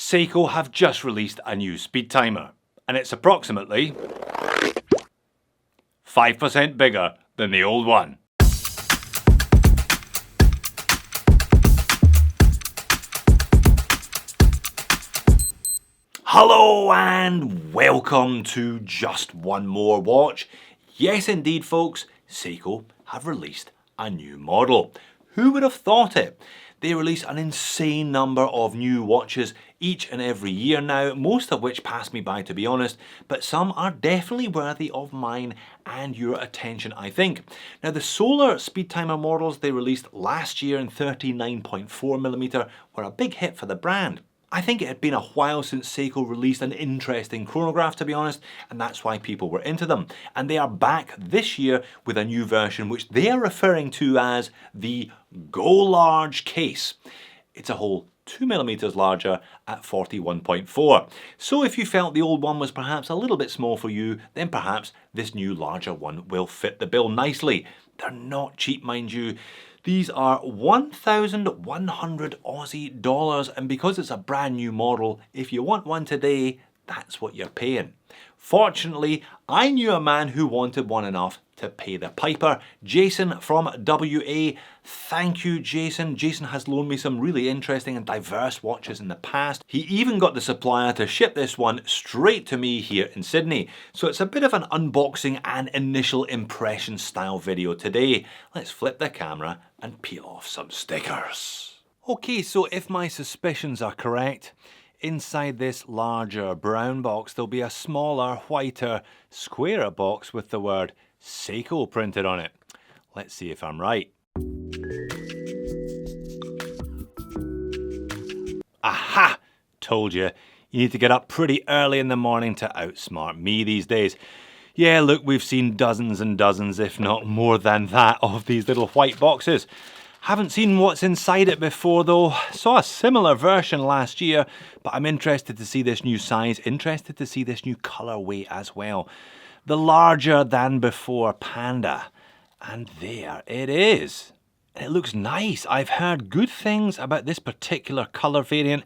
Seiko have just released a new Speedtimer, and it's approximately 5% bigger than the old one. Hello and welcome to Just One More Watch. Yes indeed folks, Seiko have released a new model. Who would have thought it? They release an insane number of new watches each and every year now, most of which pass me by to be honest, but some are definitely worthy of mine and your attention I think. Now the solar Speedtimer models they released last year in 39.4mm were a big hit for the brand. I think it had been a while since Seiko released an interesting chronograph to be honest, and that's why people were into them. And they are back this year with a new version which they are referring to as the Go Large case. It's a whole 2mm larger at 41.4. So if you felt the old one was perhaps a little bit small for you, then perhaps this new larger one will fit the bill nicely. They're not cheap mind you. These are 1,100 Aussie dollars, and because it's a brand new model, if you want one today, that's what you're paying. Fortunately, I knew a man who wanted one enough to pay the piper. Jason from WA. Thank you, Jason. Jason has loaned me some really interesting and diverse watches in the past. He even got the supplier to ship this one straight to me here in Sydney. So it's a bit of an unboxing and initial impression style video today. Let's flip the camera and peel off some stickers. Okay, so if my suspicions are correct, inside this larger brown box there'll be a smaller, whiter, squarer box with the word Seiko printed on it. Let's see if I'm right. Aha! Told you. You need to get up pretty early in the morning to outsmart me these days. Yeah, look, we've seen dozens and dozens, if not more than that, of these little white boxes. Haven't seen what's inside it before though. Saw a similar version last year, but I'm interested to see this new size, interested to see this new colorway as well. The larger than before Panda. And there it is. It looks nice. I've heard good things about this particular color variant.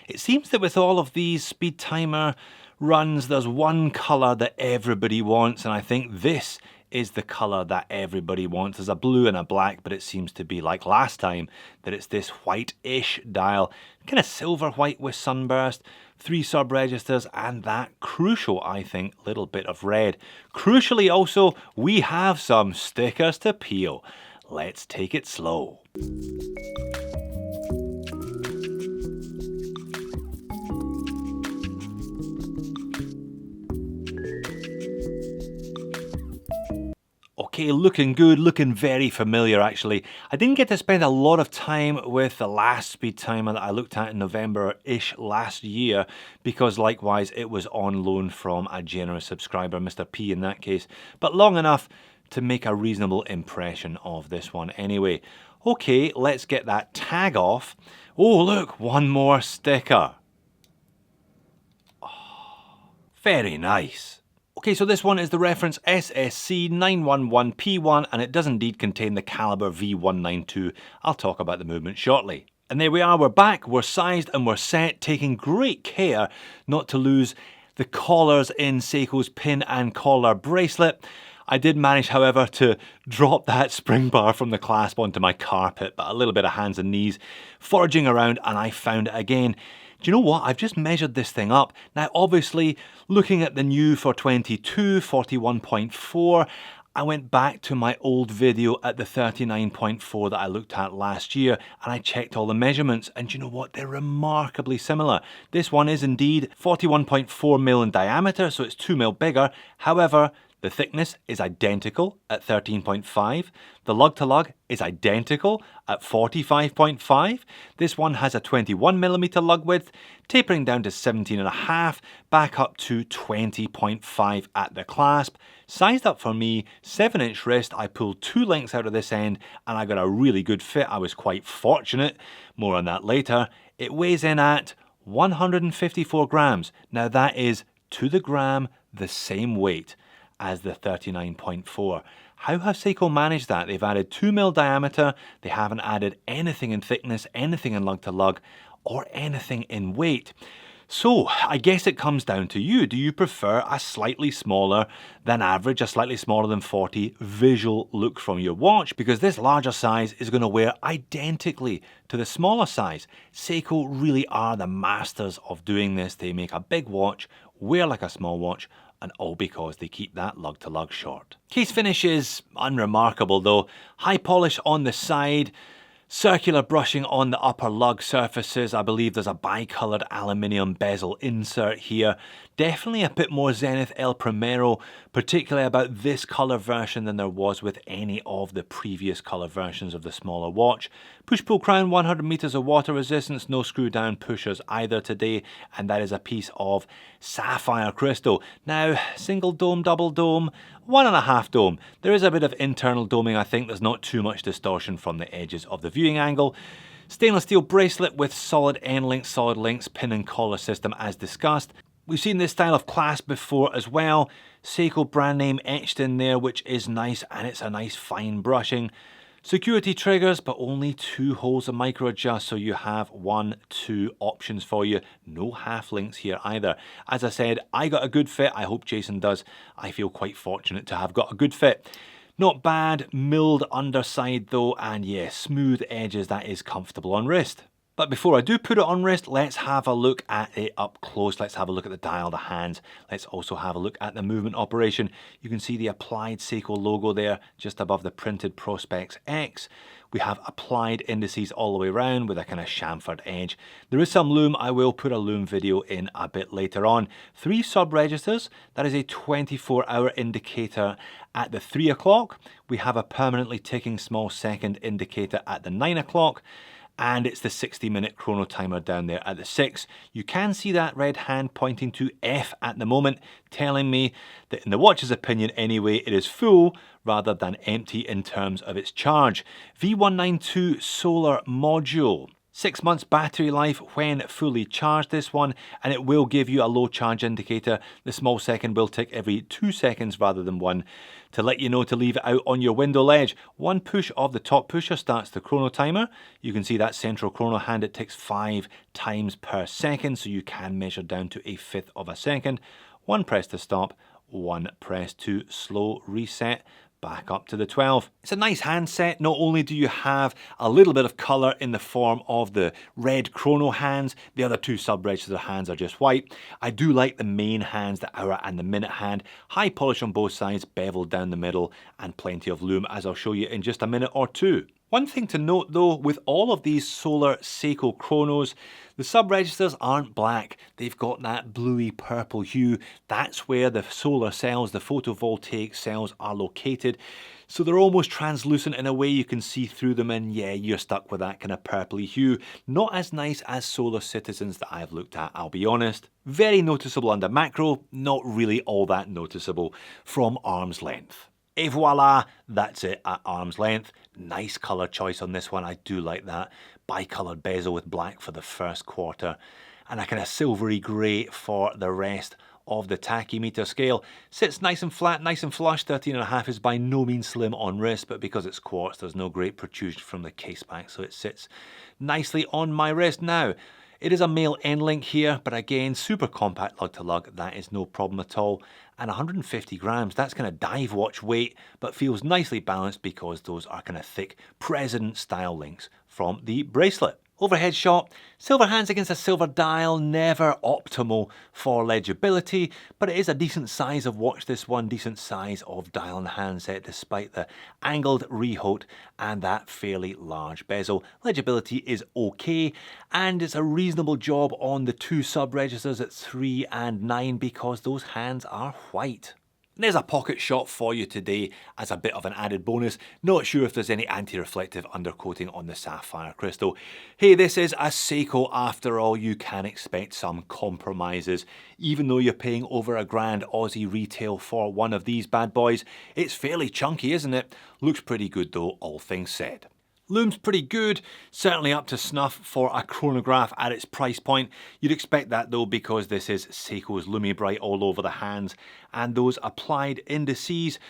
It seems that with all of these Speedtimer runs, there's one color that everybody wants, and I think this is the color that everybody wants. There's a blue and a black, but it seems to be like last time that it's this white-ish dial, kind of silver white with sunburst, 3 sub-registers, and that crucial, I think, little bit of red. Crucially also, we have some stickers to peel. Let's take it slow. Okay, looking good, looking very familiar actually. I didn't get to spend a lot of time with the last Speedtimer that I looked at in November-ish last year because likewise it was on loan from a generous subscriber, Mr. P in that case, but long enough to make a reasonable impression of this one anyway. Okay, let's get that tag off. Oh look, one more sticker. Oh, very nice. Okay, so this one is the reference SSC 911P1 and it does indeed contain the caliber V192. I'll talk about the movement shortly. And there we are, we're back, we're sized and we're set, taking great care not to lose the collars in Seiko's pin and collar bracelet. I did manage, however, to drop that spring bar from the clasp onto my carpet, but a little bit of hands and knees foraging around and I found it again. Do you know what? I've just measured this thing up. Now, obviously, looking at the new for 22, 41.4, I went back to my old video at the 39.4 that I looked at last year, and I checked all the measurements, and do you know what? They're remarkably similar. This one is indeed 41.4mm in diameter, so it's 2mm bigger. However, the thickness is identical at 13.5. The lug to lug is identical at 45.5. This one has a 21mm lug width, tapering down to 17.5, back up to 20.5 at the clasp. Sized up for me, 7-inch wrist. I pulled 2 links out of this end and I got a really good fit. I was quite fortunate. More on that later. It weighs in at 154 grams. Now that is to the gram the same weight as the 39.4. How have Seiko managed that? They've added 2mm diameter, they haven't added anything in thickness, anything in lug to lug, or anything in weight. So I guess it comes down to you. Do you prefer a slightly smaller than average, a slightly smaller than 40 visual look from your watch? Because this larger size is going to wear identically to the smaller size. Seiko really are the masters of doing this. They make a big watch, wear like a small watch, and all because they keep that lug to lug short. Case finish is unremarkable though. High polish on the side, circular brushing on the upper lug surfaces. I believe there's a bi-coloured aluminium bezel insert here. Definitely a bit more Zenith El Primero, particularly about this colour version than there was with any of the previous colour versions of the smaller watch. Push-pull crown, 100 metres of water resistance, no screw-down pushers either today, and that is a piece of sapphire crystal. Now, single dome, double dome, 1.5 dome. There is a bit of internal doming. I think there's not too much distortion from the edges of the viewing angle. Stainless steel bracelet with solid end links, solid links, pin and collar system as discussed. We've seen this style of clasp before as well. Seiko brand name etched in there, which is nice, and it's a nice fine brushing. Security triggers, but only 2 holes to micro adjust, so you have 1, 2 options for you. No half links here either. As I said, I got a good fit. I hope Jason does. I feel quite fortunate to have got a good fit. Not bad, milled underside though, and yeah, smooth edges. That is comfortable on wrist. But before I do put it on wrist, let's have a look at it up close. Let's have a look at the dial, the hands. Let's also have a look at the movement operation. You can see the applied Seiko logo there just above the printed Prospex X. We have applied indices all the way around with a kind of chamfered edge. There is some lume. I will put a lume video in a bit later on. 3 sub-registers. That is a 24-hour indicator at the 3 o'clock. We have a permanently ticking small second indicator at the 9 o'clock. And it's the 60-minute chrono timer down there at the 6. You can see that red hand pointing to F at the moment, telling me that in the watch's opinion anyway, it is full rather than empty in terms of its charge. V192 solar module. 6 months battery life when fully charged, this one, and it will give you a low charge indicator. The small second will tick every 2 seconds rather than 1 to let you know to leave it out on your window ledge. 1 push of the top pusher starts the chrono timer. You can see that central chrono hand, it ticks 5 times per second, so you can measure down to 1/5 of a second. 1 press to stop, 1 press to slow reset. Back up to the 12. It's a nice handset. Not only do you have a little bit of colour in the form of the red chrono hands, the other 2 sub-register hands are just white. I do like the main hands, the hour and the minute hand. High polish on both sides, beveled down the middle, and plenty of lume, as I'll show you in just a minute or 2. One thing to note though, with all of these solar Seiko chronos, the sub-registers aren't black. They've got that bluey purple hue. That's where the solar cells, the photovoltaic cells are located. So they're almost translucent in a way, you can see through them, and yeah, you're stuck with that kind of purpley hue. Not as nice as Solar Citizens that I've looked at, I'll be honest. Very noticeable under macro, not really all that noticeable from arm's length. Et voila, that's it at arm's length. Nice colour choice on this one, I do like that. Bi-coloured bezel with black for the first quarter, and a kind of silvery grey for the rest of the tachymeter scale. Sits nice and flat, nice and flush. 13.5 is by no means slim on wrist, but because it's quartz, there's no great protrusion from the case back, so it sits nicely on my wrist. Now, it is a male end link here, but again, super compact lug to lug, that is no problem at all. And 150 grams, that's kind of dive watch weight, but feels nicely balanced because those are kind of thick president style links from the bracelet. Overhead shot, silver hands against a silver dial, never optimal for legibility, but it is a decent size of watch, this one, decent size of dial and handset despite the angled rehaut and that fairly large bezel. Legibility is okay, and it's a reasonable job on the 2 sub-registers at 3 and 9 because those hands are white. There's a pocket shot for you today as a bit of an added bonus. Not sure if there's any anti-reflective undercoating on the sapphire crystal. Hey, this is a Seiko after all. You can expect some compromises. Even though you're paying over £1,000 Aussie retail for one of these bad boys, it's fairly chunky, isn't it? Looks pretty good though, all things said. Lume's pretty good, certainly up to snuff for a chronograph at its price point. You'd expect that though because this is Seiko's Lume Bright all over the hands, and those applied indices.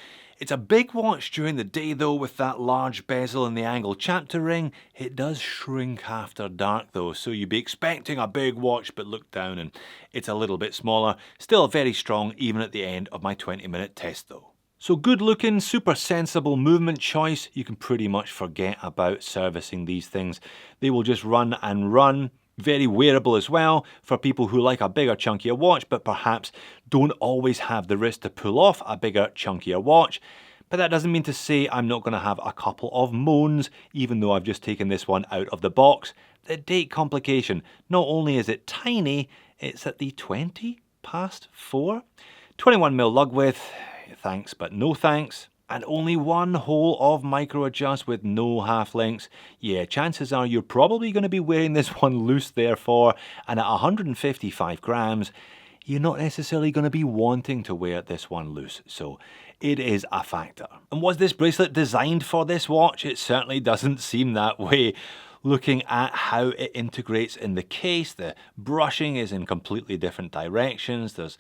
It's a big watch during the day though, with that large bezel and the angled chapter ring. It does shrink after dark though, so you'd be expecting a big watch, but look down and it's a little bit smaller. Still very strong even at the end of my 20-minute test though. So good looking, super sensible movement choice. You can pretty much forget about servicing these things. They will just run and run. Very wearable as well for people who like a bigger, chunkier watch, but perhaps don't always have the wrist to pull off a bigger, chunkier watch. But that doesn't mean to say I'm not going to have a couple of moans, even though I've just taken this one out of the box. The date complication. Not only is it tiny, it's at the 20 past 4. 21mm lug width. Thanks, but no thanks. And only one hole of micro adjust with no half links. Yeah, chances are you're probably going to be wearing this one loose therefore, and at 155 grams, you're not necessarily going to be wanting to wear this one loose, so it is a factor. And was this bracelet designed for this watch? It certainly doesn't seem that way. Looking at how it integrates in the case, the brushing is in completely different directions. There's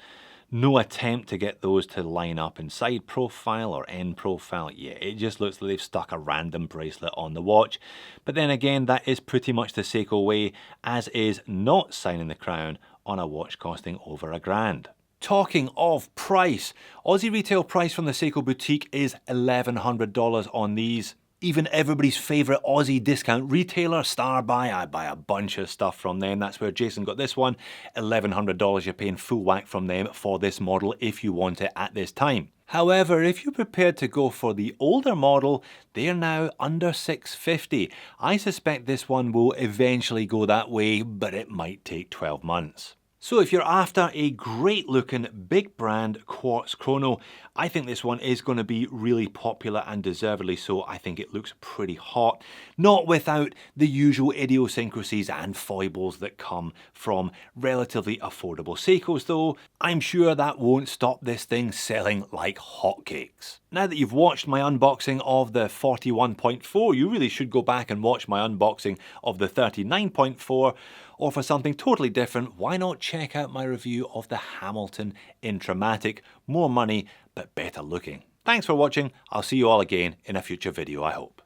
no attempt to get those to line up in side profile or end profile. Yeah, it just looks like they've stuck a random bracelet on the watch. But then again, that is pretty much the Seiko way, as is not signing the crown on a watch costing over $1,000. Talking of price, Aussie retail price from the Seiko boutique is $1,100 on these. Even everybody's favourite Aussie discount retailer, Starbuy, I buy a bunch of stuff from them. That's where Jason got this one. $1,100, you're paying full whack from them for this model if you want it at this time. However, if you're prepared to go for the older model, they're now under $650. I suspect this one will eventually go that way, but it might take 12 months. So if you're after a great looking big brand quartz chrono, I think this one is going to be really popular, and deservedly so. I think it looks pretty hot, not without the usual idiosyncrasies and foibles that come from relatively affordable Seikos though. I'm sure that won't stop this thing selling like hotcakes. Now that you've watched my unboxing of the 41.4, you really should go back and watch my unboxing of the 39.4, or for something totally different, why not check out my review of the Hamilton Intramatic? More money, but better looking. Thanks for watching. I'll see you all again in a future video, I hope.